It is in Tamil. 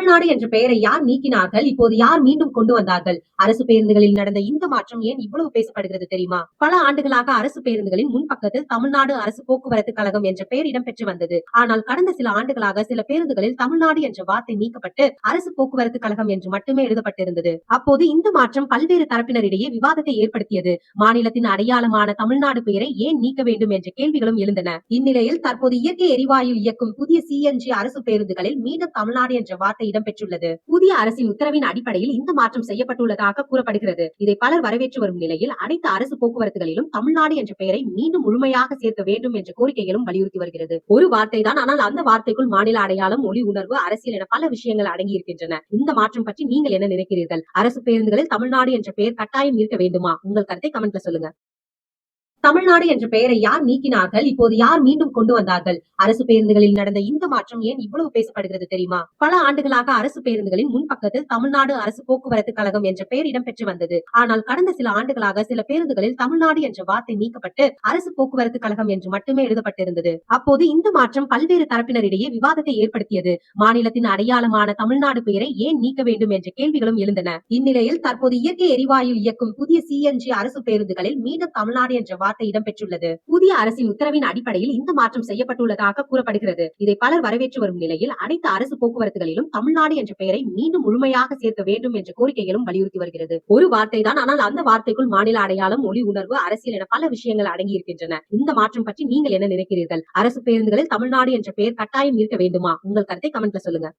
தமிழ்நாடு என்ற பெயரை யார் நீக்கினார்கள்? இப்போது யார் மீண்டும் கொண்டு வந்தார்கள்? அரசு பேருந்துகளில் நடந்த இந்த மாற்றம் ஏன் இவ்வளவு பேசப்படுகிறது தெரியுமா? பல ஆண்டுகளாக அரசு பேருந்துகளின் முன்பக்கத்தில் தமிழ்நாடு அரசு போக்குவரத்து கழகம் என்ற பெயர் இடம்பெற்று வந்தது. ஆனால் கடந்த சில ஆண்டுகளாக சில பேருந்துகளில் தமிழ்நாடு என்ற வார்த்தை நீக்கப்பட்டு அரசு போக்குவரத்து கழகம் என்று மட்டுமே எழுதப்பட்டிருந்தது. அப்போது இந்த மாற்றம் பல்வேறு தரப்பினரிடையே விவாதத்தை ஏற்படுத்தியது. மாநிலத்தின் அடையாளமான தமிழ்நாடு பெயரை ஏன் நீக்க வேண்டும் என்ற கேள்விகளும் எழுந்தன. இந்நிலையில் தற்போது இயற்கை எரிவாயு இயக்கும் புதிய CNG அரசு பேருந்துகளில் மீண்டும் தமிழ்நாடு என்ற வார்த்தை இடம்பெற்றுள்ளது. புதிய அரசின் உத்தரவின் அடிப்படையில் இந்த மாற்றம் செய்யப்பட்டுள்ளதாக கூறப்படுகிறது. இதை பலர் வரவேற்று வரும் நிலையில் அனைத்து அரசு போக்குவரத்துகளிலும் தமிழ்நாடு என்ற பெயரை மீண்டும் முழுமையாக சேர்க்க வேண்டும் என்ற கோரிக்கைகளும் வலியுறுத்தி வருகிறது. ஒரு வார்த்தை தான், ஆனால் அந்த வார்த்தைக்குள் மாநில அடையாளம், மொழி உணர்வு, அரசியல் என பல விஷயங்கள் அடங்கி இருக்கின்றன. இந்த மாற்றம் பற்றி நீங்கள் என்ன நினைக்கிறீர்கள்? அரசு பேருந்துகளில் தமிழ்நாடு என்ற பெயர் கட்டாயம் இருக்க வேண்டுமா? உங்கள் கருத்தை கமெண்ட்ல சொல்லுங்க. தமிழ்நாடு என்ற பெயரை யார் நீக்கினார்கள்? இப்போது யார் மீண்டும் கொண்டு வந்தார்கள்? அரசு பேருந்துகளில் நடந்த இந்த மாற்றம் ஏன் இவ்வளவு பேசப்படுகிறது தெரியுமா? பல ஆண்டுகளாக அரசு பேருந்துகளின் முன்பக்கத்தில் தமிழ்நாடு அரசு போக்குவரத்து கழகம் என்ற பெயர் இடம்பெற்று வந்தது. ஆனால் கடந்த சில ஆண்டுகளாக சில பேருந்துகளில் தமிழ்நாடு என்ற வார்த்தை நீக்கப்பட்டு அரசு போக்குவரத்து கழகம் என்று மட்டுமே எழுதப்பட்டிருந்தது. அப்போது இந்த மாற்றம் பல்வேறு தரப்பினரிடையே விவாதத்தை ஏற்படுத்தியது. மாநிலத்தின் அடையாளமான தமிழ்நாடு பெயரை ஏன் நீக்க வேண்டும் என்ற கேள்விகளும் எழுந்தன. இந்நிலையில் தற்போது இயற்கை எரிவாயு இயக்கும் புதிய CNG அரசு பேருந்துகளில் மீண்டும் தமிழ்நாடு என்ற வார்த்தை இடம்பெற்றுள்ளது. புதிய அரசின் உத்தரவின் அடிப்படையில் இந்த மாற்றம் செய்யப்பட்டுள்ளதாக கூறப்படுகிறது. இதை பலர் வரவேற்று வரும் நிலையில் அனைத்து அரசு போக்குவரத்துகளிலும் தமிழ்நாடு என்ற பெயரை மீண்டும் முழுமையாக சேர்க்க வேண்டும் என்ற கோரிக்கைகளும் வலியுறுத்தி வருகிறது. ஒரு வார்த்தை தான், ஆனால் அந்த வார்த்தைக்குள் மாநில அடையாளம், மொழி உணர்வு, அரசியல் என பல விஷயங்கள் அடங்கி இருக்கின்றன. இந்த மாற்றம் பற்றி நீங்கள் என்ன நினைக்கிறீர்கள்? அரசு பேருந்துகளில் தமிழ்நாடு என்ற பெயர் கட்டாயம் இருக்க வேண்டுமா? உங்கள் கருத்தை கமெண்ட்ல சொல்லுங்க.